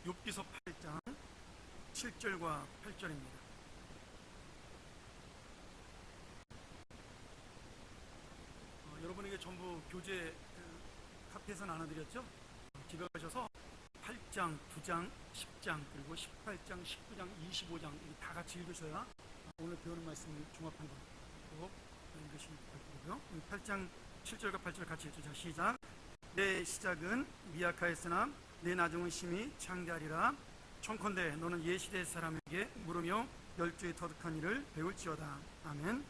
욥기서 8장 7절과 8절입니다. 여러분에게 전부 교재 카피해서 나눠드렸죠? 집에 가셔서 8장, 9장, 10장, 그리고 18장, 19장, 25장 다 같이 읽으셔야 오늘 배우는 말씀을 종합한 거 읽으시면 부탁드리고요. 8장 7절과 8절 같이 읽죠. 자, 시작. 내 시작은 미약하였으나 내 나중은 심히 창대하리라. 청컨대 너는 예시대 사람에게 물으며 열주의 터득한 일을 배울지어다. 아멘.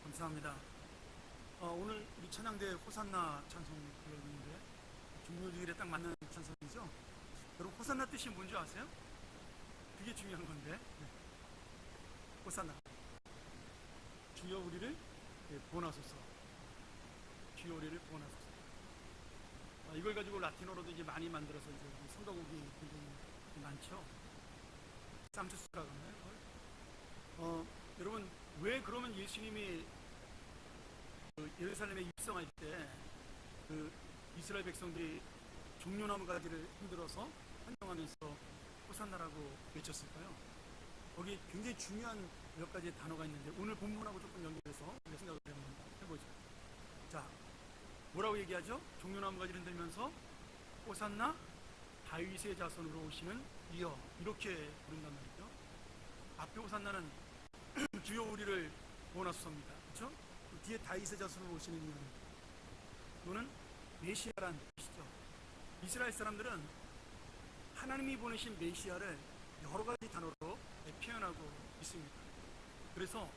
감사합니다. 오늘 우리 찬양대 호산나 찬송 불러드리는데 중요주일에 딱 맞는 찬송이죠. 여러분 호산나 뜻이 뭔지 아세요? 그게 중요한 건데. 네. 호산나, 주여 우리를 구원하소서. 주여 우리를 구원하소서. 이걸 가지고 라틴어로도 이제 많이 만들어서 이제 성가곡이 굉장히 많죠. 쌈주스가 그러나요? 여러분 왜 그러면 예수님이 예루살렘에 입성할 때 이스라엘 백성들이 종려나무 가지를 흔들어서 환영하면서 호산나라고 외쳤을까요? 거기 굉장히 중요한 몇 가지 단어가 있는데 오늘 본문하고 조금 연결해서 생각을 해보죠. 자, 뭐라고 얘기하죠? 종려나무 가지를 흔들면서 호산나 다윗의 자손으로 오시는 이여, 이렇게 부른단 말이죠. 앞에 호산나는 주여 우리를 구원하소서입니다. 그렇죠? 뒤에 다윗의 자손으로 오시는 이유는 이거는 메시아라는 뜻이죠. 이스라엘 사람들은 하나님이 보내신 메시아를 여러 가지 단어로 표현하고 있습니다. 그래서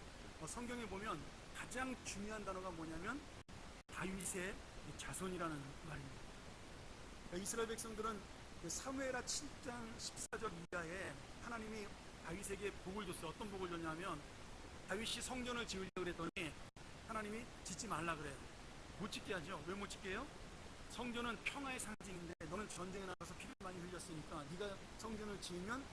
성경에 보면 가장 중요한 단어가 뭐냐면 다윗의 자손이라는 말입니다. 이스라엘 백성들은 사무엘하 7장 14절 이하에 하나님이 다윗에게 복을 줬어요. 어떤 복을 줬냐면 다윗이 성전을 지으려고 그랬더니 하나님이 짓지 말라 그래요. 못 짓게 하죠. 왜 못 짓게 해요? 성전은 평화의 상징인데 너는 전쟁에 나가서 피를 많이 흘렸으니까 네가 성전을 지으면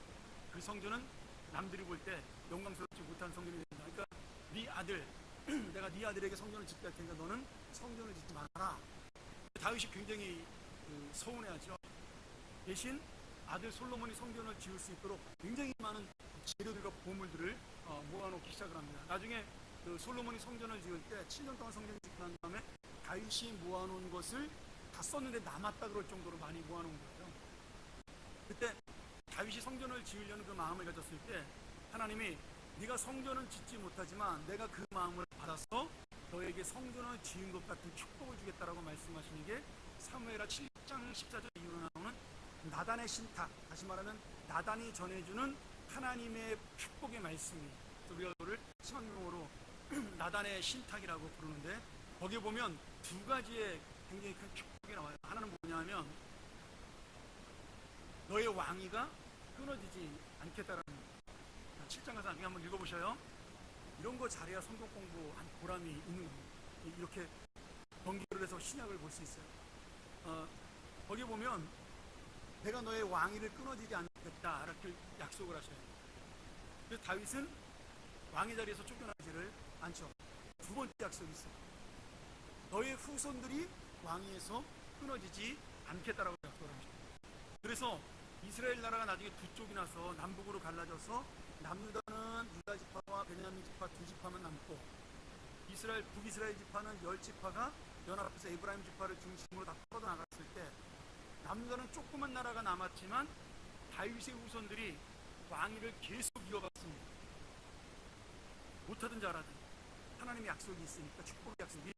그 성전은 남들이 볼 때 영광스럽지 못한 성전이 된다. 그러니까 네 아들, 내가 네 아들에게 성전을 짓게 할 테니까 너는 성전을 짓지 마라. 다윗이 굉장히 서운해하죠. 대신 아들 솔로몬이 성전을 지을 수 있도록 굉장히 많은 재료들과 보물들을 모아놓기 시작을 합니다. 나중에 솔로몬이 성전을 지을 때 7년 동안 성전을 짓고 난 다음에 다윗이 모아놓은 것을 다 썼는데 남았다 그럴 정도로 많이 모아놓은 거예요. 그때 다윗이 성전을 지으려는 그 마음을 가졌을 때 하나님이 네가 성전을 짓지 못하지만 내가 그 마음을 받아서 너에게 성전을 지은 것 같은 축복을 주겠다라고 말씀하시는 게 사무엘하 7장 14절 이후로 나오는 나단의 신탁, 다시 말하면 나단이 전해주는 하나님의 축복의 말씀이, 우리가 그거를 신학용어로 나단의 신탁이라고 부르는데 거기에 보면 두 가지의 굉장히 큰 축복이 나와요. 하나는 뭐냐면 너의 왕위가 끊어지지 않겠다라는 거예요. 7장 가서 한번 읽어보셔요. 이런 거 잘해야 성경 공부한 보람이 있는 겁니다. 이렇게 번개를 해서 신약을 볼 수 있어요. 거기에 보면 내가 너의 왕위를 끊어지지 않겠다 이렇게 약속을 하셔요. 그래서 다윗은 왕의 자리에서 쫓겨나지를 않죠. 두 번째 약속이 있어요. 너의 후손들이 왕위에서 끊어지지 않겠다라고 약속을 하죠. 그래서 이스라엘 나라가 나중에 두 쪽이 나서 남북으로 갈라져서 남유다는 유다 지파와 베냐민 지파 두 지파만 남고 북이스라엘 지파는 10지파가 연합해서 에브라임 지파를 중심으로 다 뻗어나갔을 때 남유다는 조그만 나라가 남았지만 다윗의 후손들이 왕위를 계속 이어갔습니다. 못하든 잘하든 하나님의 약속이 있으니까, 축복의 약속이.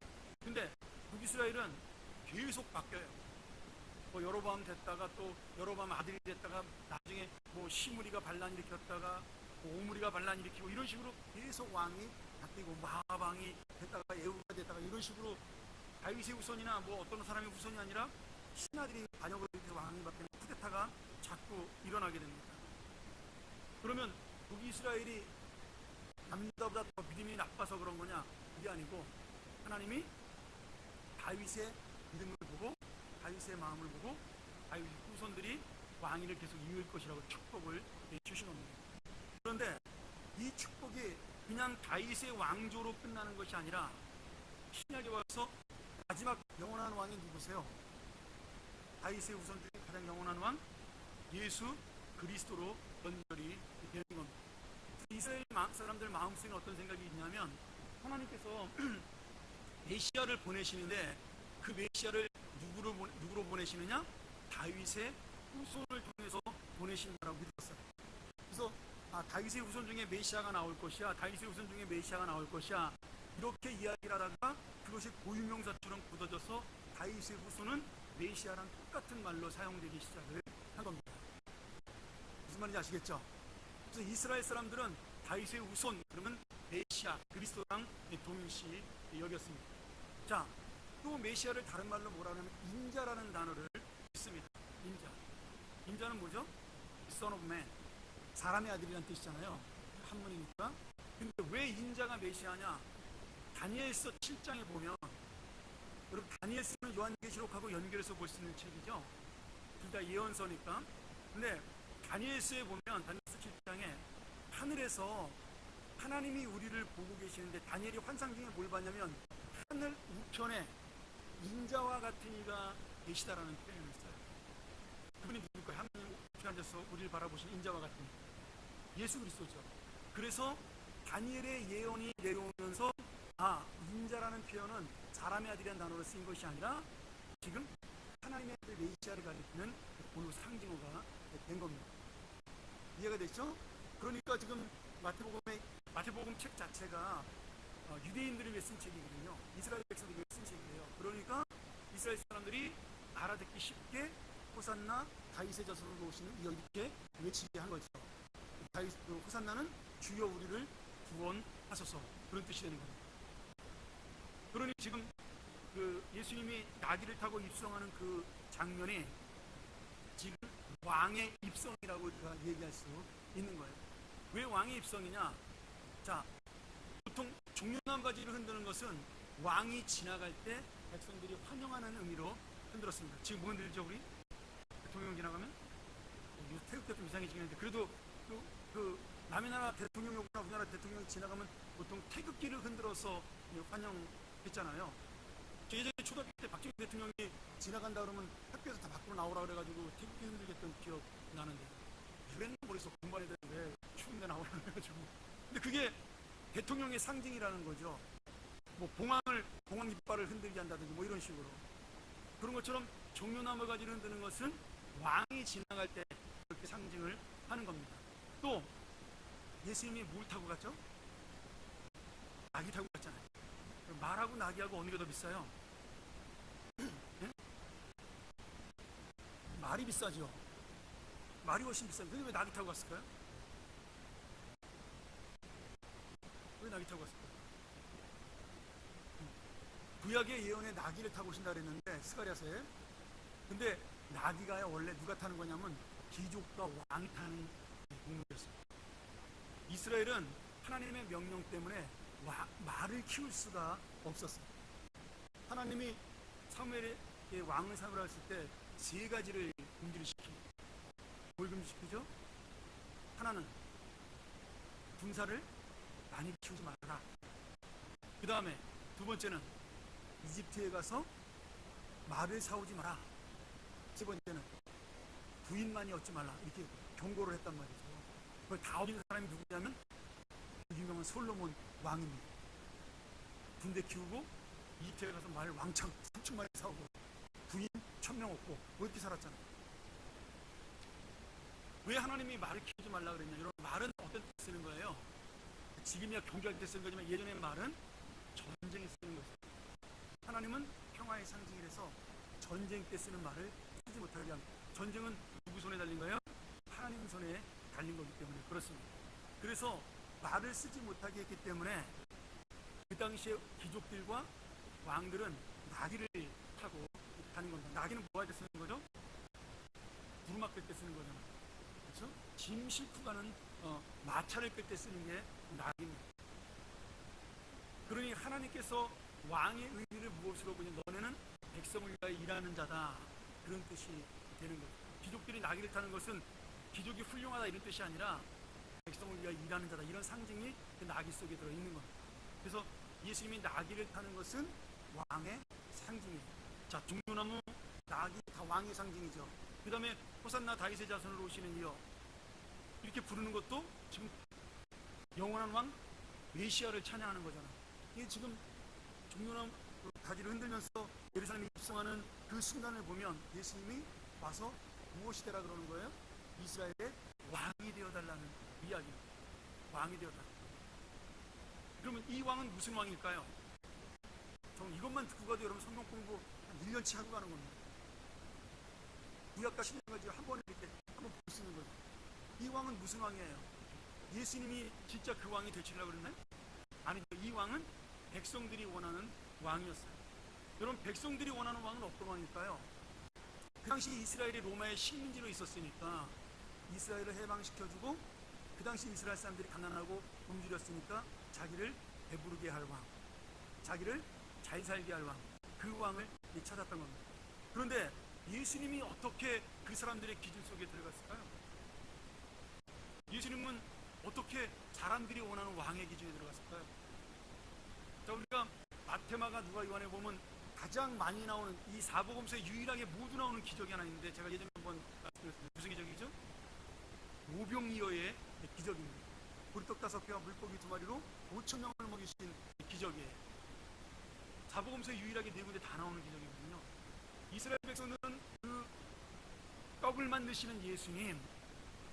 근데 북이스라엘은 계속 바뀌어요. 여로보암 됐다가 또 여로보암 아들이 됐다가 나중에 시므리가 반란 일으켰다가 오므리가 반란 일으키고 이런 식으로 계속 왕이 바뀌고 모압 왕이 됐다가 예후가 됐다가 이런 식으로 다윗의 후손이나 어떤 사람의 후손이 아니라 신하들이 반역을 해서 왕이 바뀌는 쿠데타가 자꾸 일어나게 됩니다. 그러면 북이스라엘이 남유다보다 더 믿음이 나빠서 그런 거냐? 그게 아니고 하나님이 다윗의 믿음을 보고 다윗의 마음을 보고 다윗 후손들이 왕위를 계속 이을 것이라고 축복을 주신 겁니다. 그런데 이 축복이 그냥 다윗의 왕조로 끝나는 것이 아니라 신약에 와서 마지막 영원한 왕이 누구세요? 다윗의 후손 중에 가장 영원한 왕 예수 그리스도로 연결이 되는 겁니다. 이스라엘 사람들 마음속에 어떤 생각이 있냐면 하나님께서 메시아를 보내시는데 그 메시아를 누구로 보내시느냐? 다윗의 후손을 통해서 보내신다라고 믿었어요. 그래서 다윗의 후손 중에 메시아가 나올 것이야, 다윗의 후손 중에 메시아가 나올 것이야, 이렇게 이야기를 하다가 그것이 고유명사처럼 굳어져서 다윗의 후손은 메시아랑 똑같은 말로 사용되기 시작을 한 겁니다. 무슨 말인지 아시겠죠? 그래서 이스라엘 사람들은 다윗의 후손 그러면 메시아 그리스도랑 동일시 여겼습니다. 자, 또 메시아를 다른 말로 뭐라 하냐면 인자라는 단어를 씁니다. 인자는 뭐죠? Son of Man, 사람의 아들이라는 뜻이잖아요. 한문이니까. 근데 왜 인자가 메시아냐? 다니엘서 7장에 보면, 여러분 다니엘서는 요한계시록하고 연결해서 볼 수 있는 책이죠. 둘 다 예언서니까. 근데 다니엘서에 보면 다니엘서 7장에 하늘에서 하나님이 우리를 보고 계시는데 다니엘이 환상 중에 뭘 봤냐면 하늘 우편에 인자와 같은 이가 계시다라는 표현을 써요. 그분이 누굴까요? 하나님 우편에 앉아서 우리를 바라보신 인자와 같은 이. 예수 그리스도죠. 그래서 다니엘의 예언이 내려오면서 인자라는 표현은 사람의 아들이라는 단어로 쓰인 것이 아니라 지금 하나님의 아들 메시아를 가리키는 오늘 상징어가 된 겁니다. 이해가 됐죠? 그러니까 지금 마태복음 책 자체가 유대인들을 위해 쓴 책이거든요. 이스라엘 백성들을 위해 쓴 책이에요. 그러니까 이스라엘 사람들이 알아듣기 쉽게 호산나 다윗의 자손으로 오시는 이렇게 외치게 한 거죠. 호산나는 주여 우리를 구원하소서, 그런 뜻이 되는 겁니다. 그러니 지금 그 예수님이 나귀를 타고 입성하는 그 장면이 지금 왕의 입성이라고 우리가 얘기할 수 있는 거예요. 왜 왕의 입성이냐? 자, 보통 종려나무 가지를 흔드는 것은 왕이 지나갈 때 백성들이 환영하는 의미로 흔들었습니다. 지금 뭐 흔들죠 우리? 대통령 지나가면? 태극기가 좀 이상해지긴 했는데 그래도 그 남의 나라 대통령이 오거나 우리나라 대통령이 지나가면 보통 태극기를 흔들어서 환영했잖아요. 예전에 초등학교 때 박정희 대통령이 지나간다 그러면 학교에서 다 밖으로 나오라 그래가지고 태극기 흔들겠던 기억 나는데 그랬나 모르겠어. 공부해야 되는데 추운데 나오라 그래가지고. 근데 그게 대통령의 상징이라는 거죠. 뭐 봉황 이빨을 흔들게 한다든지 뭐 이런 식으로. 그런 것처럼 종려나무 가지를 흔드는 것은 왕이 지나갈 때 그렇게 상징을 하는 겁니다. 또 예수님이 뭘 타고 갔죠? 나귀 타고 갔잖아요. 말하고 나귀하고 어느 게 더 비싸요? 네? 말이 비싸죠. 말이 훨씬 비싼데 왜 나귀 타고 갔을까요? 왜 나귀 타고 갔을까요? 구약의 예언에 나귀를 타고 오신다 그랬는데 스가랴서에. 근데 나귀가 원래 누가 타는 거냐면 귀족과 왕이 타는 동물이었어요. 이스라엘은 하나님의 명령 때문에 말을 키울 수가 없었어요. 하나님이 사무엘의 왕을 삼으라 했을 때 세 가지를 금지를 시킵니다. 뭘 금지시키죠? 하나는 군사를 많이 키우지 말아라. 그 다음에 두 번째는 이집트에 가서 말을 사오지 마라. 세 번째는 부인만이 얻지 말라. 이렇게 경고를 했단 말이죠. 그걸 다 어긴 사람이 누구냐면 유명한 솔로몬 왕입니다. 군대 키우고 이집트에 가서 말 왕창 3천마리 사오고 부인 1000명 얻고 뭐 이렇게 살았잖아요. 왜 하나님이 말을 키우지 말라 그랬냐? 이런 말은 어떤 때 쓰는 거예요? 지금이야 경주할 때 쓰는 거지만 예전에 말은 전쟁에 쓰는 거죠. 하나님은 평화의 상징이라서 전쟁 때 쓰는 말을 쓰지 못하게 합니다. 전쟁은 누구 손에 달린 거예요? 하나님 손에 달린 거기 때문에 그렇습니다. 그래서 말을 쓰지 못하게 했기 때문에 그 당시에 귀족들과 왕들은 나귀를 타고 가는 겁니다. 나귀는 뭐 할 때 쓰는 거죠? 부르막 끌 때 쓰는 거잖아요. 그렇죠? 짐 싣고 가는 마차를 끌 때 쓰는 게 나귀입니다. 그러니 하나님께서 왕의 의미를 무엇으로 보냐? 너네는 백성을 위하여 일하는 자다. 그런 뜻이 되는 거죠. 귀족들이 나귀를 타는 것은 귀족이 훌륭하다 이런 뜻이 아니라 백성을 위하여 일하는 자다. 이런 상징이 그 나귀 속에 들어있는 겁니다. 그래서 예수님이 나귀를 타는 것은 왕의 상징이에요. 자, 종려나무, 나귀 다 왕의 상징이죠. 그 다음에 호산나 다윗의 자손으로 오시는 이여, 이렇게 부르는 것도 지금 영원한 왕 메시아를 찬양하는 거잖아요. 이게 지금 종려나무 가지를 흔들면서 예루살렘에 입성하는 그 순간을 보면 예수님이 와서 무엇이 되라 그러는 거예요? 이스라엘의 왕이 되어달라는 이야기입니다. 왕이 되어달라. 그러면 이 왕은 무슨 왕일까요? 저는 이것만 듣고 가도 여러분 성경 공부 한 1년치 하고 가는 겁니다. 구약과 신약을 한 번에 이렇게 한번 볼 수 있는 거죠. 이 왕은 무슨 왕이에요? 예수님이 진짜 그 왕이 되시려고 그랬나요? 아니죠. 이 왕은 백성들이 원하는 왕이었어요. 여러분, 백성들이 원하는 왕은 어떤 왕일까요? 그 당시 이스라엘이 로마의 식민지로 있었으니까 이스라엘을 해방시켜주고, 그 당시 이스라엘 사람들이 가난하고 굶주렸으니까 자기를 배부르게 할 왕, 자기를 잘 살게 할 왕, 그 왕을 찾았던 겁니다. 그런데 예수님이 어떻게 그 사람들의 기준 속에 들어갔을까요? 예수님은 어떻게 사람들이 원하는 왕의 기준에 들어갔을까요? 자, 우리가 마태마가 누가 요한에 보면 가장 많이 나오는, 이 사복음서에 유일하게 모두 나오는 기적이 하나 있는데, 제가 예전에 한번 말씀드렸습니다. 무슨 기적이죠? 오병이어의 기적입니다. 보리떡 5개와 물고기 2마리로 5,000명을 먹이신 기적이에요. 사복음서에 유일하게 4군데 다 나오는 기적이거든요. 이스라엘 백성들은 그 떡을 만드시는 예수님,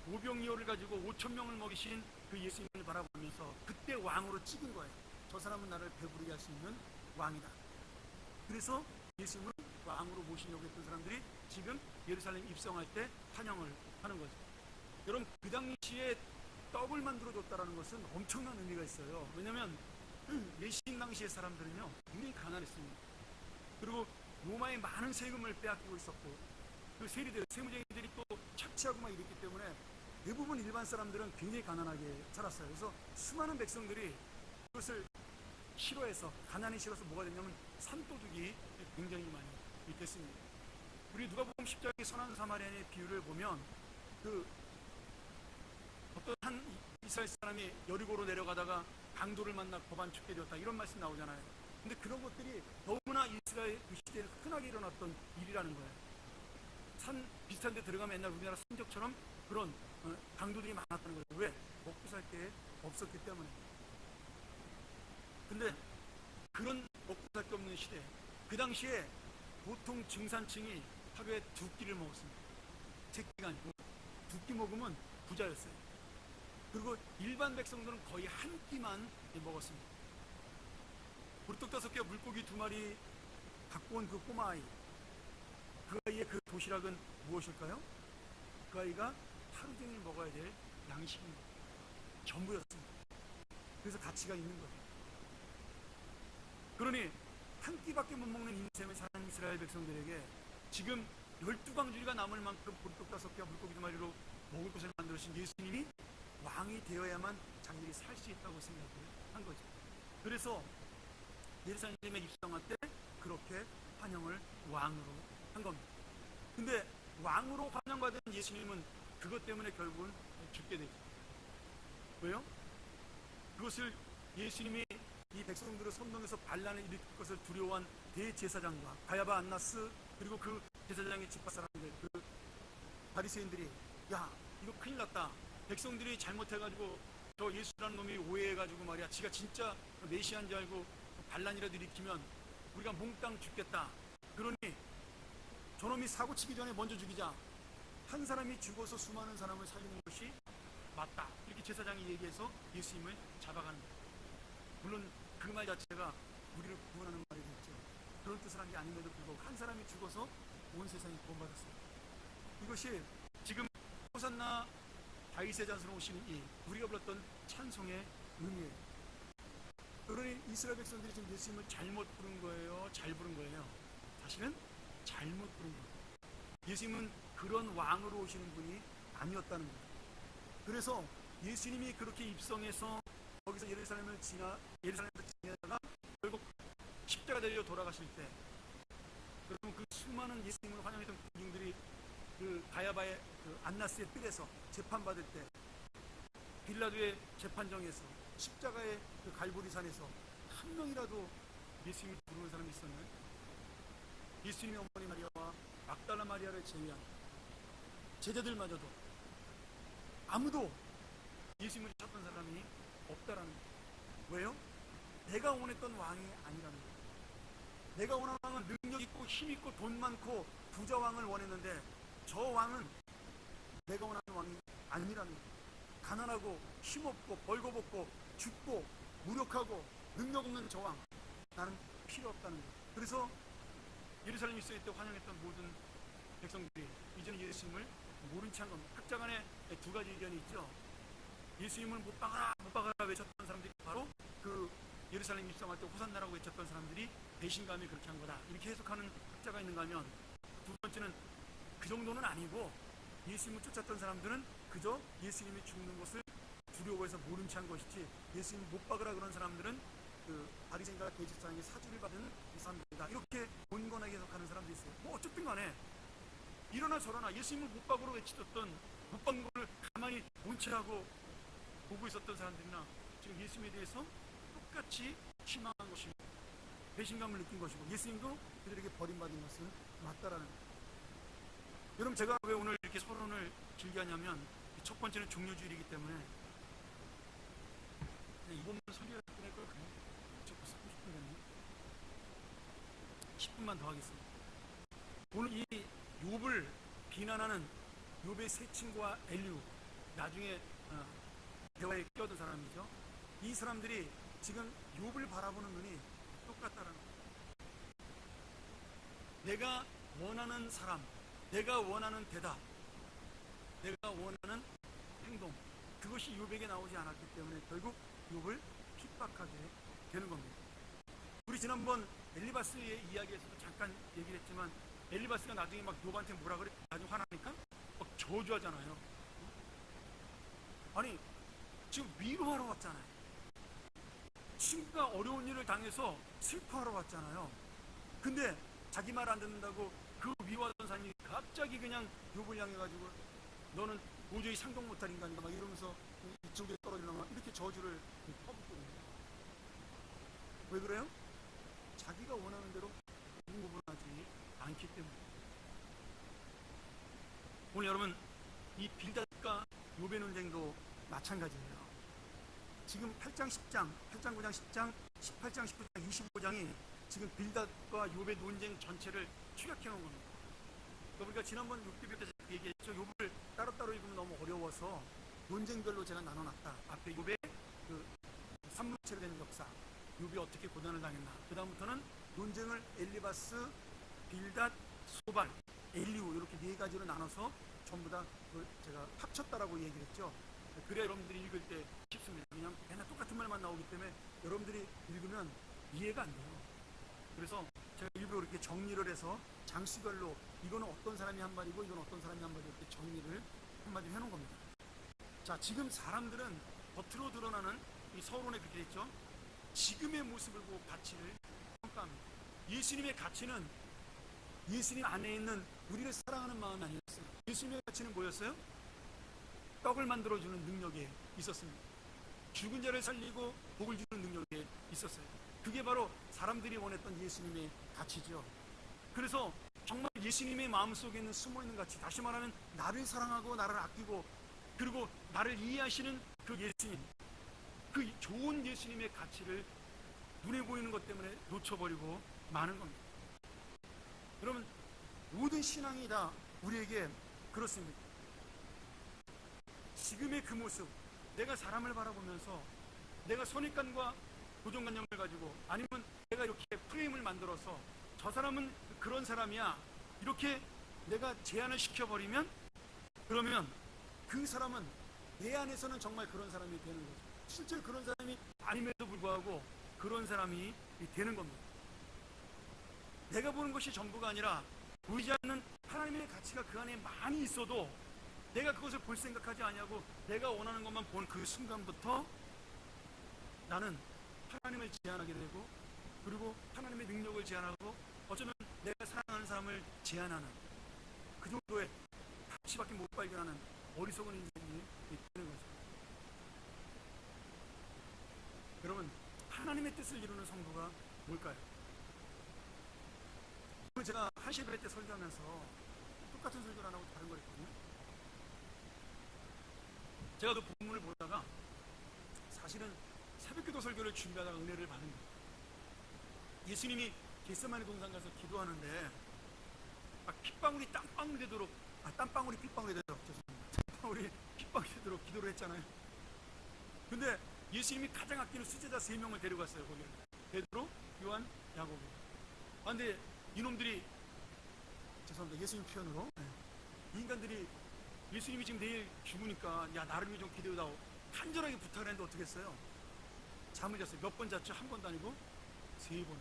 오병이어를 가지고 5,000명을 먹이신 그 예수님을 바라보면서 그때 왕으로 찍은 거예요. 저 사람은 나를 배부르게 할 수 있는 왕이다. 그래서 예수님을 왕으로 모시려고 했던 사람들이 지금 예루살렘 입성할 때 환영을 하는 거죠. 여러분, 그 당시에 떡을 만들어줬다는 것은 엄청난 의미가 있어요. 왜냐하면 메시인 당시의 사람들은요 굉장히 가난했습니다. 그리고 로마의 많은 세금을 빼앗기고 있었고, 그 세리들, 세무쟁이들이 또 착취하고 막 이랬기 때문에 대부분 일반 사람들은 굉장히 가난하게 살았어요. 그래서 수많은 백성들이 그것을 싫어해서, 가난이 싫어서 뭐가 됐냐면 산도둑이 굉장히 많이 됐습니다. 우리 누가복음 10장의 선한 사마리아인의 비유를 보면, 그 어떤 한 이스라엘 사람이 여리고로 내려가다가 강도를 만나 고반 죽게 되었다, 이런 말씀 나오잖아요. 근데 그런 것들이 너무나 이스라엘 그 시대에 흔하게 일어났던 일이라는 거예요. 산 비슷한 데 들어가면 옛날 우리나라 산적처럼 그런 강도들이 많았다는 거예요. 왜? 먹고 살 게 없었기 때문에. 근데 그런 먹고 살 게 없는 시대, 그 당시에 보통 중산층이 하루에 2끼를 먹었습니다. 3끼가 아니고 2끼 먹으면 부자였어요. 그리고 일반 백성들은 거의 한 끼만 먹었습니다. 보리떡 5개와 물고기 2마리 갖고 온 그 꼬마 아이, 그 아이의 그 도시락은 무엇일까요? 그 아이가 하루 종일 먹어야 될 양식입니다. 전부였습니다. 그래서 가치가 있는 거예요. 그러니 한 끼밖에 못 먹는 인생을 사는 이스라엘 백성들에게 지금 12광주리가 남을 만큼 보리떡 5개와 물고기 2마리로 먹을 것을 만들어주신 예수님이 왕이 되어야만 자기들이 살 수 있다고 생각을 한 거죠. 그래서 예루살렘에 입성할 때 그렇게 환영을 왕으로 한 겁니다. 근데 왕으로 환영받은 예수님은 그것 때문에 결국은 죽게 되죠. 왜요? 그것을 예수님이 이 백성들을 선동해서 반란을 일으킬 것을 두려워한 대제사장과 가야바, 안나스, 그리고 그 제사장의 집합 사람들, 그 바리새인들이, 야, 이거 큰일 났다, 백성들이 잘못해가지고 저 예수라는 놈이 오해해가지고 말이야, 지가 진짜 메시아인 줄 알고 반란이라도 일으키면 우리가 몽땅 죽겠다. 그러니 저놈이 사고 치기 전에 먼저 죽이자. 한 사람이 죽어서 수많은 사람을 살리는 것이 맞다, 이렇게 제사장이 얘기해서 예수님을 잡아가는 거예요. 물론 그 말 자체가 우리를 구원하는 말이 됐죠. 그런 뜻을 한 게 아님에도 불구하고 한 사람이 죽어서 온 세상이 구원받았어요. 이것이 지금 호산나 다윗의 자손으로 오시는 이 우리가 불렀던 찬송의 의미예요. 그러니 이스라엘 백성들이 지금 예수님을 잘못 부른 거예요, 잘 부른 거예요? 사실은 잘못 부른 거예요. 예수님은 그런 왕으로 오시는 분이 아니었다는 거예요. 그래서 예수님이 그렇게 입성해서 거기서 예루살렘에서 지나다가 결국 십자가 달려 돌아가실 때, 여러분, 그 수많은 예수님을 환영했던 군중들이 그 가야바의 그 안나스의 뜰에서 재판받을 때, 빌라도의 재판정에서, 십자가의 그 갈보리산에서 한 명이라도 예수님을 부르는 사람이 있었나요? 예수님의 어머니 마리아와 막달라 마리아를 제외한 제자들마저도 아무도 예수님을 찾던 사람이 없다라는 거예요. 왜요? 내가 원했던 왕이 아니라는 거예요. 내가 원하는 왕은 능력 있고 힘 있고 돈 많고 부자 왕을 원했는데 저 왕은 내가 원하는 왕이 아니라는 거예요. 가난하고 힘없고 벌거벗고 죽고 무력하고 능력 없는 저 왕, 나는 필요 없다는 거예요. 그래서 예루살렘 입성할 때 환영했던 모든 백성들이 이제는 예수님을 모른 채 한 겁니다. 각자 간에 두 가지 의견이 있죠. 예수님을 못 박아라 못 박아라 외쳤던 사람들이 바로 그 예루살렘 입성할 때 호산나라고 외쳤던 사람들이 배신감이 그렇게 한 거다, 이렇게 해석하는 학자가 있는가 하면, 두 번째는 그 정도는 아니고 예수님을 쫓았던 사람들은 그저 예수님이 죽는 것을 두려워해서 모른 채 한 것이지 예수님 못 박으라 그런 사람들은 그 바리새인과 대제사장의 사주를 받은 사람들이다, 이렇게 온건하게 해석하는 사람도 있어요. 뭐 어쨌든 간에 이러나 저러나 예수님을 못 박으러 외치던 못 박는 걸 가만히 본 채하고 보고 있었던 사람들이나 지금 예수님에 대해서 똑같이 실망한 것이고 배신감을 느낀 것이고 예수님도 그들에게 버림받은 것은 맞다라는 거예요. 여러분, 제가 왜 오늘 이렇게 서론을 길게 하냐면 첫 번째는 종료주일이기 때문에 그냥 이번만 설교할 걸 그냥 자꾸 쓰고 싶은데 10분만 더 하겠습니다. 오늘 이 욥을 비난하는 욥의 세 친구와 엘리후, 나중에 대화에 끼어든 사람이죠. 이 사람들이 지금 욥을 바라보는 눈이 똑같다라는 거예요. 내가 원하는 사람, 내가 원하는 대답, 내가 원하는 행동, 그것이 욥에게 나오지 않았기 때문에 결국 욥을 핍박하게 되는 겁니다. 우리 지난번 엘리바스의 이야기에서도 잠깐 얘기를 했지만 엘리바스가 나중에 막 욥한테 뭐라 그래? 나중에 화나니까 막 저주하잖아요. 아니, 지금 위로하러 왔잖아요. 친구가 어려운 일을 당해서 슬퍼하러 왔잖아요. 근데 자기 말 안 듣는다고 그 위로하던 사람이 갑자기 그냥 욥을 향해가지고 너는 도저히 상동 못할 인간이다 막 이러면서 이쪽에 떨어지려면 이렇게 저주를 퍼붓거든요. 왜 그래요? 자기가 원하는 대로 구분하지 않기 때문에. 오늘 여러분, 이 빌닷과 욥의 논쟁도 마찬가지예요. 지금 8장, 10장, 8장, 9장, 10장, 18장, 19장, 25장이 지금 빌닷과 욥의 논쟁 전체를 축약해 놓은 겁니다. 우리가 지난번 욥기 때 얘기했죠. 욥을 따로따로 읽으면 너무 어려워서 논쟁별로 제가 나눠놨다. 앞에 욥의 그 산물체로 된 역사, 욥이 어떻게 고난을 당했나, 그 다음부터는 논쟁을 엘리바스, 빌닷, 소발, 엘리후 이렇게 네 가지로 나눠서 전부 다 제가 합쳤다라고 얘기를 했죠. 그래야 여러분들이 읽을 때 쉽습니다. 왜냐하면 맨날 똑같은 말만 나오기 때문에 여러분들이 읽으면 이해가 안 돼요. 그래서 제가 일부러 이렇게 정리를 해서 장수별로 이거는 어떤 사람이 한 말이고 이건 어떤 사람이 한 말이고 이렇게 정리를 한마디 해놓은 겁니다. 자, 지금 사람들은 겉으로 드러나는 이 서론에 그렇게 있죠. 지금의 모습을 보고 가치를 평가합니다. 예수님의 가치는 예수님 안에 있는 우리를 사랑하는 마음이 아니었어요. 예수님의 가치는 뭐였어요? 떡을 만들어주는 능력에 있었습니다. 죽은 자를 살리고 복을 주는 능력에 있었어요. 그게 바로 사람들이 원했던 예수님의 가치죠. 그래서 정말 예수님의 마음속에 있는 숨어있는 가치, 다시 말하면 나를 사랑하고 나를 아끼고 그리고 나를 이해하시는 그 예수님, 그 좋은 예수님의 가치를 눈에 보이는 것 때문에 놓쳐버리고 마는 겁니다. 여러분, 모든 신앙이 다 우리에게 그렇습니다. 지금의 그 모습, 내가 사람을 바라보면서 내가 선입관과 고정관념을 가지고, 아니면 내가 이렇게 프레임을 만들어서 저 사람은 그런 사람이야 이렇게 내가 제한을 시켜버리면, 그러면 그 사람은 내 안에서는 정말 그런 사람이 되는 거죠. 실제로 그런 사람이 아님에도 불구하고 그런 사람이 되는 겁니다. 내가 보는 것이 전부가 아니라 보이지 않는 하나님의 가치가 그 안에 많이 있어도 내가 그것을 볼 생각하지 아니하고 내가 원하는 것만 본 그 순간부터 나는 하나님을 제한하게 되고, 그리고 하나님의 능력을 제한하고, 어쩌면 내가 사랑하는 사람을 제한하는 그 정도의 가치밖에 못 발견하는 어리석은 인생이 되는 거죠. 여러분, 하나님의 뜻을 이루는 성도가 뭘까요? 제가 한시베 때 설교하면서 똑같은 설교를 안 하고 다른 걸 했거든요. 제가 그 본문을 보다가 사실은 새벽기도 설교를 준비하다가 은혜를 받은 거예요. 예수님이 겟세마네 동산 가서 기도하는데 핏방울이 땀방울이 되도록 땀방울이 핏방울이 되도록 죄송합니다. 땀방울이 핏방울이 되도록 기도를 했잖아요. 근데 예수님이 가장 아끼는 수제자 3명을 데려갔어요. 거기 베드로, 요한, 야고보. 근데 이놈들이 죄송합니다. 예수님 표현으로 이 인간들이 예수님이 지금 내일 죽으니까 야 나를 위해 좀 기도해다오 간절하게 부탁을 했는데 어떻게 했어요? 잠을 잤어요. 몇 번 잤죠? 한 번도 아니고 3번.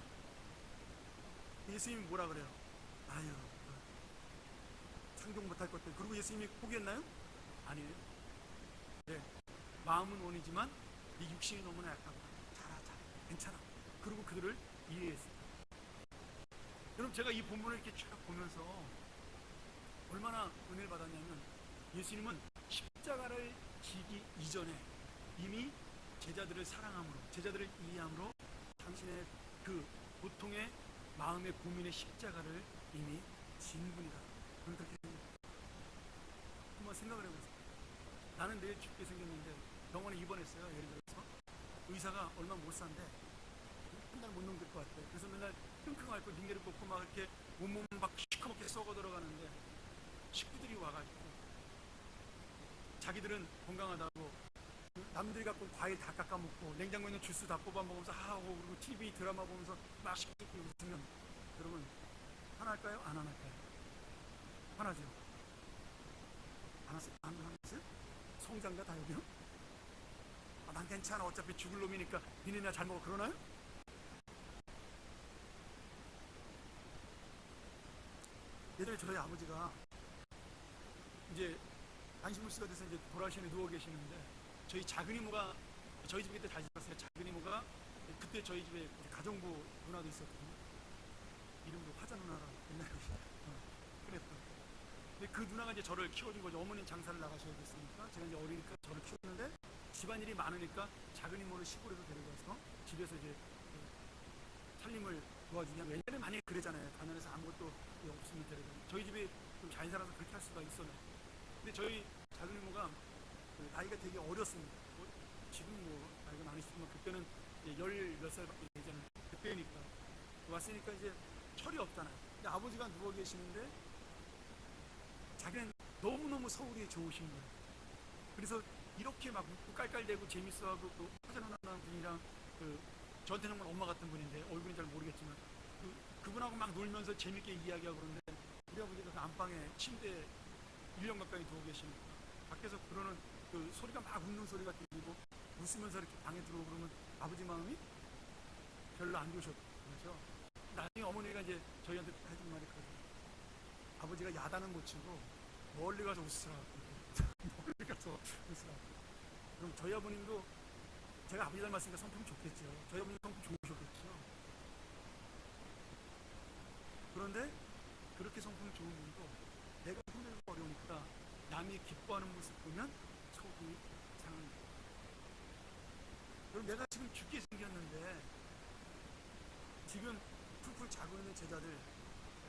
예수님이 뭐라 그래요? 아유 상종 못할 것들. 그리고 예수님이 포기했나요? 아니에요. 네, 마음은 원이지만 네 육신이 너무나 약하다. 잘하자. 괜찮아. 그리고 그들을 이해했어요. 여러분 제가 이 본문을 이렇게 쭉 보면서 얼마나 은혜를 받았냐면 예수님은 십자가를 지기 이전에 이미 제자들을 사랑함으로 제자들을 이해함으로 당신의 그 고통의 마음의 고민의 십자가를 이미 진 분이다. 저는 그렇게 생각합니다. 한번 생각을 해보세요. 나는 내일 죽게 생겼는데 병원에 입원했어요. 예를 들어서 의사가 얼마 못 산대. 한 달 못 넘길 것 같아. 그래서 맨날 끙끙 앓고 링게를 꽂고 막 이렇게 온몸 막 시커멓게 썩어 들어가는데 식구들이 와가지고 자기들은 건강하다고 남들이 갖고 온 과일 다 깎아 먹고 냉장고에 있는 주스 다 뽑아 먹으면서 하고 그리고 TV 드라마 보면서 막 시끄럽게 웃으면 여러분 화날까요? 안 화날까요? 화나죠? 안 화났어요? 성장자 다 여기요? 난 괜찮아 어차피 죽을 놈이니까 니네나 잘 먹어 그러나요? 예전에 저희 아버지가 이제 안심물수가 돼서 이제 돌아가시는 누워 계시는데 저희 작은 이모가 저희 집에 그때 잘 살았어요. 작은 이모가 그때 저희 집에 가정부 누나도 있었거든요. 이름도 화자 누나라고 옛날에 그랬던. 근데 그 누나가 이제 저를 키워준 거죠. 어머니는 장사를 나가셔야 됐으니까 제가 이제 어리니까 저를 키웠는데 집안일이 많으니까 작은 이모를 시골에서 데려가서 집에서 이제 살림을 도와주냐. 옛날에 많이 그랬잖아요. 가난해서 아무것도 없으면 데려가. 저희 집이 좀 잘 살아서 그렇게 할 수가 있었는데 근데 저희 작은 이모가 나이가 되게 어렸습니다. 지금 뭐 나이가 많으시지만 그때는 10몇 살밖에 되지 않아요. 그때니까 왔으니까 이제 철이 없잖아요. 근데 아버지가 누워 계시는데 자기는 너무너무 서울이 좋으신 거예요. 그래서 이렇게 막 웃고 깔깔대고 재밌어하고 그 화장하는 분이랑 저한테 정말 엄마 같은 분인데 얼굴은 잘 모르겠지만 그분하고 막 놀면서 재밌게 이야기하고 그러는데 우리 아버지가 그 안방에 침대에 1년 가까이 누워 계시니까 밖에서 그러는 그 소리가 막 웃는 소리가 들리고 웃으면서 이렇게 방에 들어오고 그러면 아버지 마음이 별로 안 좋으셨죠. 나중에 어머니가 이제 저희한테 해준 말이 그거예요. 아버지가 야단은 못 치고 멀리 가서 웃으라. 멀리 가서 웃으라. 그럼 저희 아버님도 제가 아버지 닮았으니까 성품이 좋겠죠. 저희 아버님 성품 좋으셨겠죠. 그런데 그렇게 성품 좋은 분도 내가 힘들고 어려우니까 남이 기뻐하는 모습 보면 속이 상합니다. 그럼 내가 지금 죽게 생겼는데 지금 풀풀 자고 있는 제자들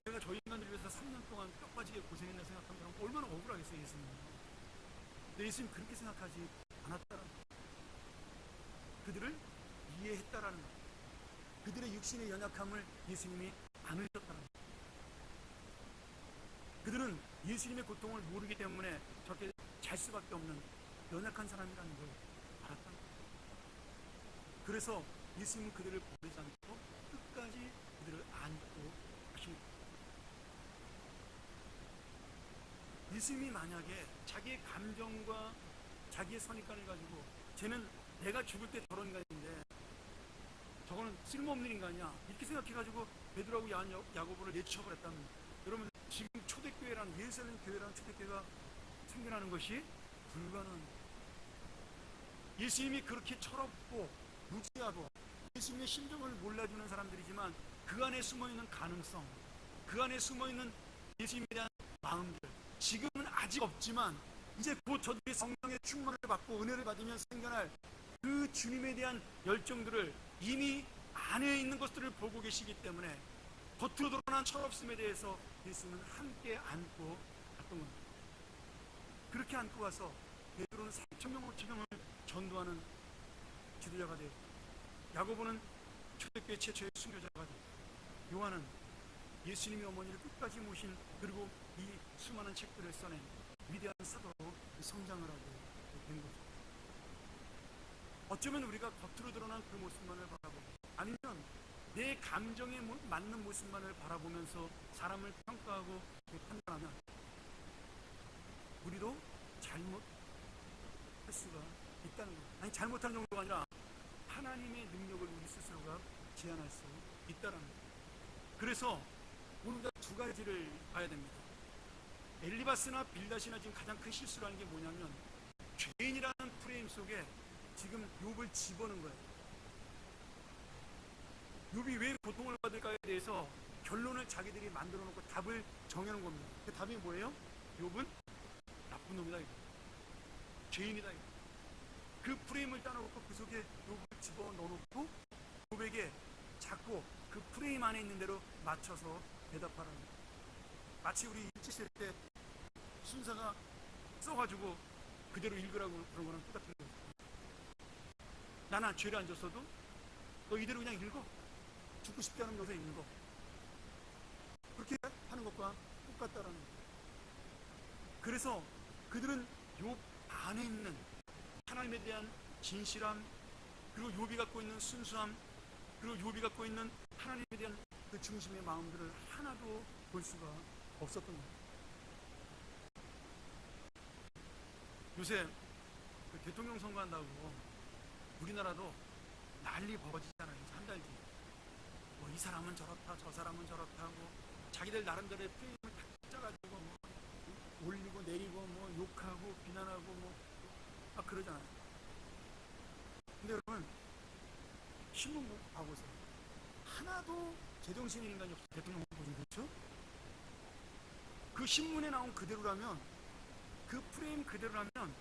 내가 저희 인간들을 위해서 3년 동안 뼈 빠지게 고생했나 생각하면 얼마나 억울하겠어요. 예수님. 근데 예수님 그렇게 생각하지 않았다는 거예요. 그들을 이해했다라는 거예요. 그들의 육신의 연약함을 예수님이 안으셨다는 거예요. 그들은 예수님의 고통을 모르기 때문에 저렇게 잘 수밖에 없는 연약한 사람이라는 걸 알았다는 거예요. 그래서 예수님은 그들을 버리지 않고 끝까지 그들을 안고 하신 거예요. 예수님이 만약에 자기의 감정과 자기의 선입관을 가지고 쟤는 내가 죽을 때 저런 인간인데 저거는 쓸모없는 인간이야 이렇게 생각해가지고 베드로하고 야고보를 내쳐버렸다면 여러분 지금 초대교회라는 예루살렘 교회라는 초대교회가 생겨나는 것이 불가능한 거예요. 예수님이 그렇게 철없고 무지하고 예수님의 심정을 몰라주는 사람들이지만 그 안에 숨어있는 가능성, 그 안에 숨어있는 예수님에 대한 마음들 지금은 아직 없지만 이제 곧 저들이 성령의 충만을 받고 은혜를 받으면 생겨날 그 주님에 대한 열정들을 이미 안에 있는 것들을 보고 계시기 때문에 겉으로 드러난 철없음에 대해서 예수는 함께 안고 갔던 겁니다. 그렇게 안고 가서 베드로는 3,000명을 전도하는 지도자가 되고, 야고보는 초대교회 최초의 순교자가 되고, 요한은 예수님의 어머니를 끝까지 모신, 그리고 이 수많은 책들을 써낸 위대한 사도로 성장을 하게 된 거죠. 어쩌면 우리가 겉으로 드러난 그 모습만을 바라보고, 아니면 내 감정에 맞는 모습만을 바라보면서 사람을 평가하고 판단하면 우리도 잘못할 수가 있다는 거예요. 아니, 잘못할 정도가 아니라 하나님의 능력을 우리 스스로가 제한할 수 있다는 거예요. 그래서 우리가 두 가지를 봐야 됩니다. 엘리바스나 빌닷이나 지금 가장 큰 실수라는 게 뭐냐면, 죄인이라는 프레임 속에 지금 욥을 집어넣은 거예요. 욥이 왜 고통을 받을까에 대해서 결론을 자기들이 만들어 놓고 답을 정해놓은 겁니다. 그 답이 뭐예요? 욥은 나쁜 놈이다, 이거. 죄인이다, 이거. 그 프레임을 따놓고 그 속에 욥을 집어넣어놓고 욥에게 자꾸 그 프레임 안에 있는 대로 맞춰서 대답하라는 거예요. 마치 우리 일지 쓸 때 순서가 써가지고 그대로 읽으라고 그런 거랑 똑같은 거예요. 나는 죄를 안 줬어도 너 이대로 그냥 읽어. 죽고 싶지 않으면 여기서 읽어. 그렇게 하는 것과 똑같다라는 거예요. 그래서 그들은 욥 안에 있는 하나님에 대한 진실함, 그리고 욥이 갖고 있는 순수함, 그리고 욥이 갖고 있는 하나님에 대한 그 중심의 마음들을 하나도 볼 수가 없었던 거예요. 요새 그 대통령 선거한다고 우리나라도 난리 벌어지잖아요. 한 달 뒤에 뭐 이 사람은 저렇다, 저 사람은 저렇다 하고 자기들 나름대로의 프레임을 탁 짜가지고 뭐 올리고 내리고 뭐 욕하고 비난하고 뭐 막 그러잖아요. 근데 여러분, 신문 봐보세요. 하나도 제정신 있는 인간이 없어요. 대통령 후보진. 그렇죠? 그 신문에 나온 그대로라면, 그 프레임 그대로라면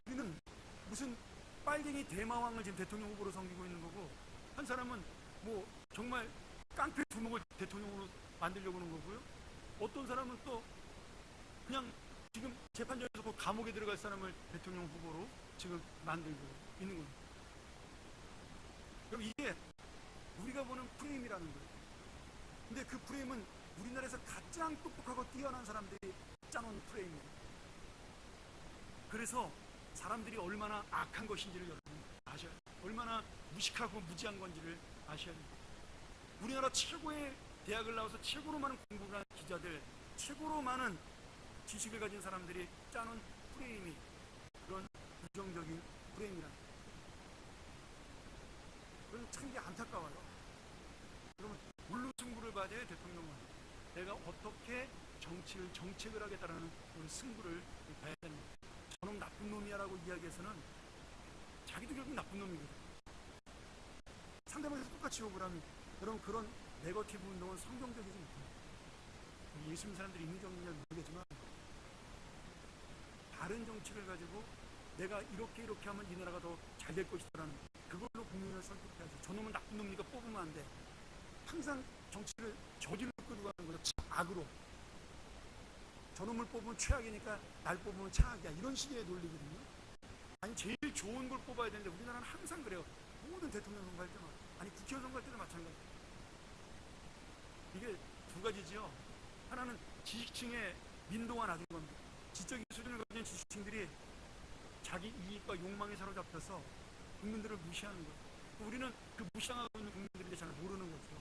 우리는 무슨 빨갱이 대마왕을 지금 대통령 후보로 섬기고 있는 거고, 한 사람은 뭐 정말 깡패 두목을 대통령으로 만들려고 하는 거고요. 어떤 사람은 또 그냥 지금 재판장에서 그 감옥에 들어갈 사람을 대통령 후보로 지금 만들고 있는 겁니다. 그럼 이게 우리가 보는 프레임이라는 거예요. 근데 그 프레임은 우리나라에서 가장 똑똑하고 뛰어난 사람들이 짜놓은 프레임이에요. 그래서 사람들이 얼마나 악한 것인지를 여러분 아셔야 돼요. 얼마나 무식하고 무지한 건지를 아셔야 돼요. 우리나라 최고의 대학을 나와서 최고로 많은 공부를 한 기자들, 최고로 많은 지식을 가진 사람들이 짜놓은 프레임이 그런 부정적인 프레임이라는 거예요. 그건 참 이게 안타까워요. 그러면 물로 승부를 봐야 돼요. 대통령은 내가 어떻게 정책을 하겠다라는 그런 승부를 봐야 되는 거예요. 저놈 나쁜 놈이야 라고 이야기해서는 자기도 결국 나쁜 놈이거든요. 상대방에서 똑같이 욕을 하면, 여러분, 그런 네거티브 운동은 성경적이지 못해요. 예수 믿는 사람들이 있는 정도냐 모르겠지만, 다른 정책을 가지고 내가 이렇게 하면 이 나라가 더 잘 될 것이다라는, 그걸로 국민을 설득해야지. 저놈은 나쁜 놈이니까 뽑으면 안 돼. 항상 정치를 저질로 끌고 가는 거죠. 악으로. 저놈을 뽑으면 최악이니까 날 뽑으면 최악이야. 이런 식의 논리거든요. 아니, 제일 좋은 걸 뽑아야 되는데 우리나라는 항상 그래요. 모든 대통령 선거할 때마다. 아니, 국회의원 선거할 때도 마찬가지예요. 이게 두 가지죠. 하나는 지식층의 민도가 낮은 겁니다. 지적인 수준을 가진 지식층들이 자기 이익과 욕망에 사로잡혀서 국민들을 무시하는 거예요. 우리는 그 무시당하고 있는 국민들인데 잘 모르는 거죠.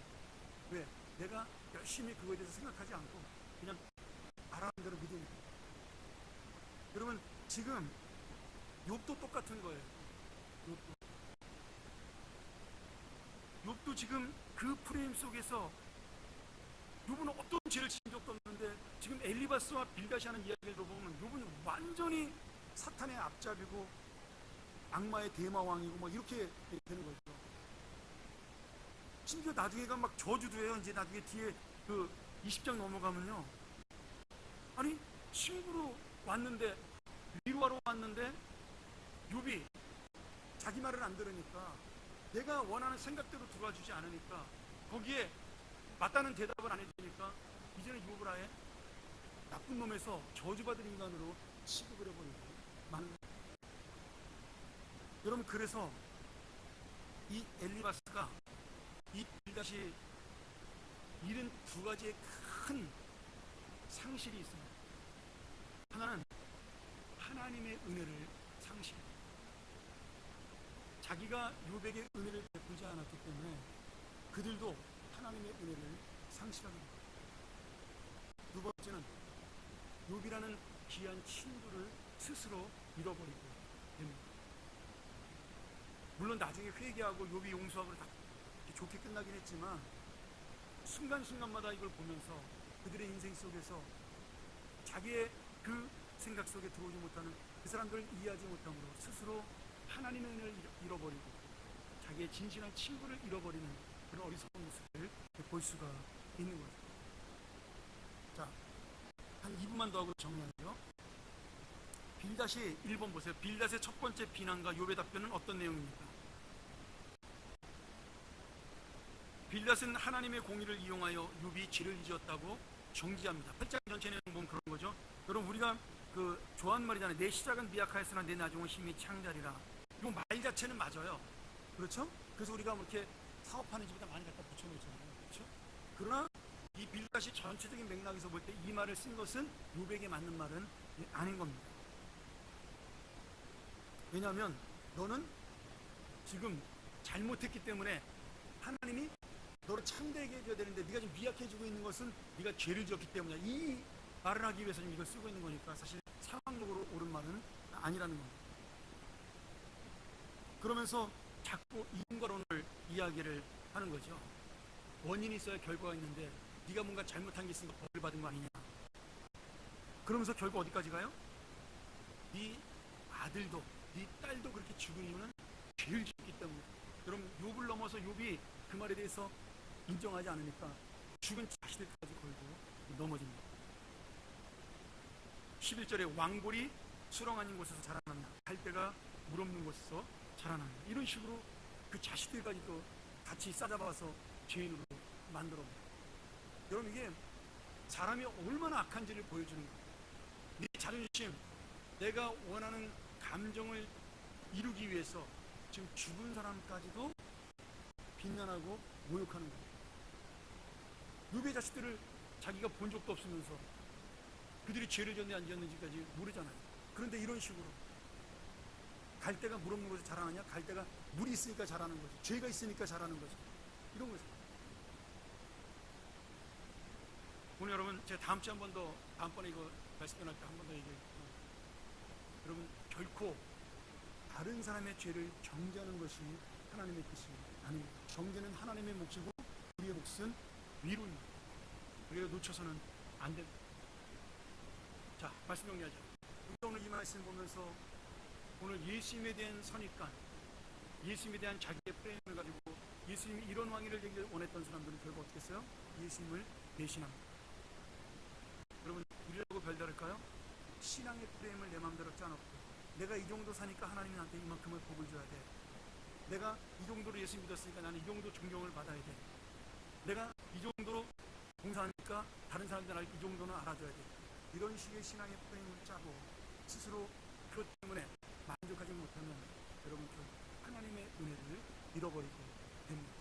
왜? 내가 열심히 그거에 대해서 생각하지 않고 그냥 알아는 대로 믿으니까. 여러분, 지금 욥도 똑같은 거예요. 욥도 지금 그 프레임 속에서, 욥은 어떤 죄를 지은 적도 없는데 지금 엘리바스와 빌닷이 하는 이야기를 들어보면 욥은 완전히 사탄의 앞잡이고 악마의 대마왕이고 뭐 이렇게 되는 거죠. 심지어 나중에가 막 저주도 해요. 이제 나중에 뒤에 그 20장 넘어가면요, 아니, 친구로 왔는데, 위로하러 왔는데 욥이 자기 말을 안 들으니까, 내가 원하는 생각대로 들어와주지 않으니까, 거기에 맞다는 대답을 안 해주니까 이제는 욥을 아예 나쁜 놈에서 저주받은 인간으로 취급을 해버리고 여러분, 그래서 이 엘리바스가 이 빌닷이 잃은 두 가지의 큰 상실이 있습니다. 하나는 하나님의 은혜를 상실합니다. 자기가 욥에게 은혜를 베풀지 않았기 때문에 그들도 하나님의 은혜를 상실하게 됩니다. 두 번째는 욥이라는 귀한 친구를 스스로 잃어버리고 됩니다. 물론 나중에 회개하고 욥이 용서하고 다 좋게 끝나긴 했지만 순간순간마다 이걸 보면서 그들의 인생 속에서 자기의 그 생각 속에 들어오지 못하는 그 사람들을 이해하지 못함으로 스스로 하나님의 은혜를 잃어버리고 자기의 진실한 친구를 잃어버리는 그런 어리석은 모습을 볼 수가 있는 거죠. 자, 한 2분만 더 하고 정리하죠. 빌닷이 1번 보세요. 빌닷의 첫 번째 비난과 욥의 답변은 어떤 내용입니까? 빌닷은 하나님의 공의를 이용하여 욥이 죄를 지었다고 정지합니다. 8장 전체 내용 보면 그런 거죠. 여러분, 우리가 그 좋아하는 말이잖아요. 내 시작은 미약하였으나 내 나중은 힘이 창자리라. 이 말 자체는 맞아요. 그렇죠? 그래서 우리가 뭐 이렇게 사업하는 집에다 많이 갖다 붙여놓잖아요. 그렇죠? 그러나 이 빌닷이 전체적인 맥락에서 볼 때 이 말을 쓴 것은 욥에게 맞는 말은 아닌 겁니다. 왜냐하면 너는 지금 잘못했기 때문에 하나님이 너를 창대하게 해줘야 되는데 네가 지금 미약해지고 있는 것은 네가 죄를 지었기 때문이야. 이 말을 하기 위해서 지금 이걸 쓰고 있는 거니까 사실 상황적으로 옳은 말은 아니라는 겁니다. 그러면서 자꾸 인과론을 이야기를 하는 거죠. 원인이 있어야 결과가 있는데 네가 뭔가 잘못한 게 있으니까 벌을 받은 거 아니냐. 그러면서 결국 어디까지 가요? 네 아들도 네 딸도 그렇게 죽은 이유는 죄를 지었기 때문에. 여러분, 욥을 넘어서 욥이 그 말에 대해서 인정하지 않으니까 죽은 자식들까지 걸고 넘어집니다. 11절에 왕골이 수렁 아닌 곳에서 자라납니다. 갈대가 물 없는 곳에서 자라납니다. 이런 식으로 그 자식들까지도 같이 싸잡아서 죄인으로 만들어버립니다. 여러분, 이게 사람이 얼마나 악한지를 보여주는 거예요. 네 자존심, 내가 원하는 감정을 이루기 위해서 지금 죽은 사람까지도 비난하고 모욕하는 거예요. 욥의 자식들을 자기가 본 적도 없으면서 그들이 죄를 지었는지 안 지었는지까지 모르잖아요. 그런데 이런 식으로 갈대가 물 없는 곳에 자라느냐? 갈대가 물이 있으니까 자라는 거지. 죄가 있으니까 자라는 거지. 이런 거죠. 오늘 여러분, 제가 다음 주에 한 번 더, 다음번에 이거 말씀 전할 때 한 번 더 얘기해요. 여러분, 결코 다른 사람의 죄를 정죄하는 것이 하나님의 뜻이 아닙니다. 정죄는 하나님의 몫이고 우리의 몫은 위로입니다. 우리가 놓쳐서는 안 됩니다. 자, 말씀 정리하죠. 우리가 오늘 이 말씀 보면서 오늘 예수님에 대한 선입관, 예수님에 대한 자기의 프레임을 가지고 예수님이 이런 왕위를 되기를 원했던 사람들은 결국 어떻게 했어요? 예수님을 배신합니다. 여러분, 우리라고 별다를까요? 신앙의 프레임을 내 마음대로 짜놓고 내가 이 정도 사니까 하나님이 나한테 이만큼을 복을 줘야 돼. 내가 이 정도로 예수 믿었으니까 나는 이 정도 존경을 받아야 돼. 내가 이 정도로 봉사하니까 다른 사람들 나를 이 정도는 알아줘야 돼. 이런 식의 신앙의 프레임을 짜고 스스로 그것 때문에 만족하지 못하면 여러분, 하나님의 은혜를 잃어버리고 됩니다.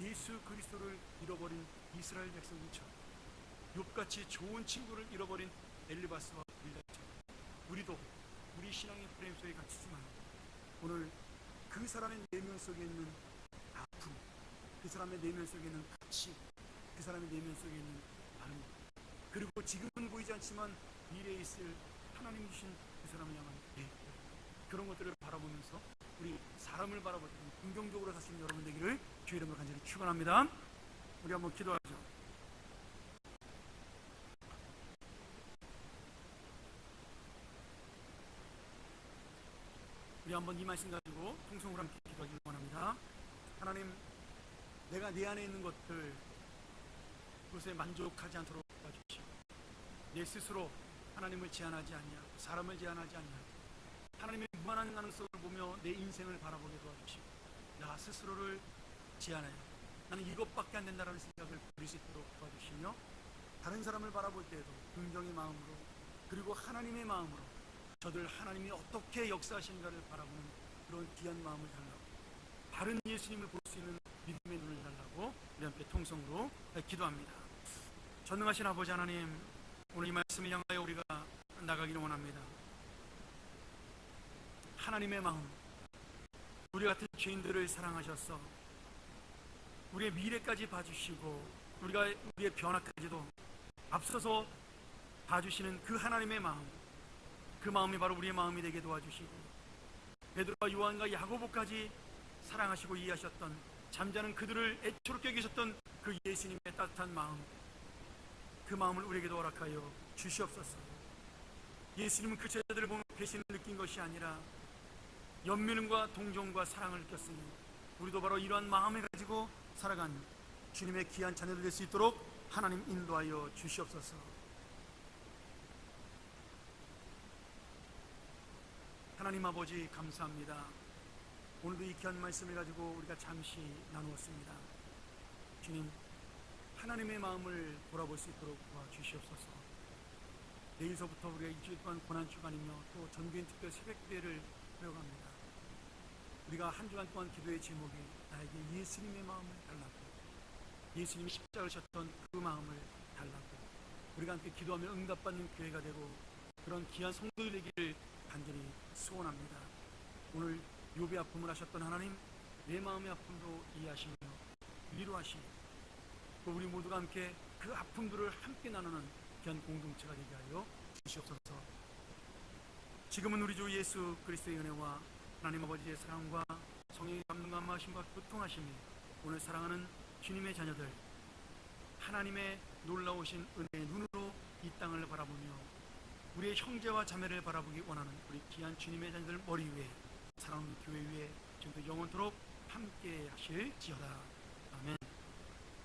예수 그리스도를 잃어버린 이스라엘 백성들처럼 욥같이 좋은 친구를 잃어버린 엘리바스와 빌닷처럼 우리도 우리 신앙의 프레임 속에 갇히지만 오늘 그 사람의 내면 속에 있는 아픔, 그 사람의 내면 속에 있는 가치, 그 사람의 내면 속에 있는 마음, 그리고 지금은 보이지 않지만 미래에 있을 하나님 주신 그 사람을 향한 계획, 그런 것들을 바라보면서 우리 사람을 바라볼 때 긍정적으로 사시는 여러분 되기를 주의 이름으로 간절히 축원합니다. 우리 한번 기도하죠. 우리 한번 이 말씀 가지고 통성으로 함께 기도하기를 원합니다. 하나님, 내가 내 안에 있는 것들 그것에 만족하지 않도록 도와주시오. 내 스스로 하나님을 제한하지 않냐, 사람을 제한하지 않냐, 하나님의 무한한 가능성을 보며 내 인생을 바라보게 도와주시오. 나 스스로를 제한하여 나는 이것밖에 안 된다라는 생각을 버릴 수 있도록 도와주시며 다른 사람을 바라볼 때에도 긍정의 마음으로 그리고 하나님의 마음으로 저들 하나님이 어떻게 역사하시는가를 바라보는 그런 그런 귀한 마음을 달라고, 바른 예수님을 볼 수 있는 믿음의 눈을 달라고 우리 함께 통성으로 기도합니다. 전능하신 아버지 하나님, 오늘 이 말씀을 향하여 우리가 나가기를 원합니다. 하나님의 마음, 우리 같은 죄인들을 사랑하셔서 우리의 미래까지 봐주시고 우리의 변화까지도 앞서서 봐주시는 그 하나님의 마음, 그 마음이 바로 우리의 마음이 되게 도와주시고, 베드로와 요한과 야고보까지 사랑하시고 이해하셨던, 잠자는 그들을 애초롭게 여기셨던 그 예수님의 따뜻한 마음, 그 마음을 우리에게도 허락하여 주시옵소서. 예수님은 그 제자들을 보며 배신을 느낀 것이 아니라 연민과 동정과 사랑을 느꼈으니 우리도 바로 이러한 마음을 가지고 살아간 주님의 귀한 자녀들 될 수 있도록 하나님 인도하여 주시옵소서. 하나님 아버지 감사합니다. 오늘도 이 귀한 말씀을 가지고 우리가 잠시 나누었습니다. 주님, 하나님의 마음을 돌아볼 수 있도록 도와주시옵소서. 내일서부터 우리가 일주일 동안 고난주간이며 또 전교인 특별 새벽기도회를 배워갑니다. 우리가 한 주간 동안 기도의 제목이 나에게 예수님의 마음을 달라고, 예수님이 십자가를 졌던 그 마음을 달라고, 우리가 함께 기도하며 응답받는 교회가 되고 그런 귀한 성도들 되기를 간절히 소원합니다. 오늘 욥의 아픔을 하셨던 하나님, 내 마음의 아픔도 이해하시며 위로하시며 또 우리 모두가 함께 그 아픔들을 함께 나누는 귀한 공동체가 되게 하여 주시옵소서. 지금은 우리 주 예수 그리스도의 은혜와 하나님 아버지의 사랑과 성령의 감동감하심과 교통하심이 오늘 사랑하는 주님의 자녀들, 하나님의 놀라우신 은혜의 눈으로 이 땅을 바라보며 우리의 형제와 자매를 바라보기 원하는 우리 귀한 주님의 자녀들 머리 위에, 사랑하는 교회 위에 지금도 영원토록 함께 하실지어다.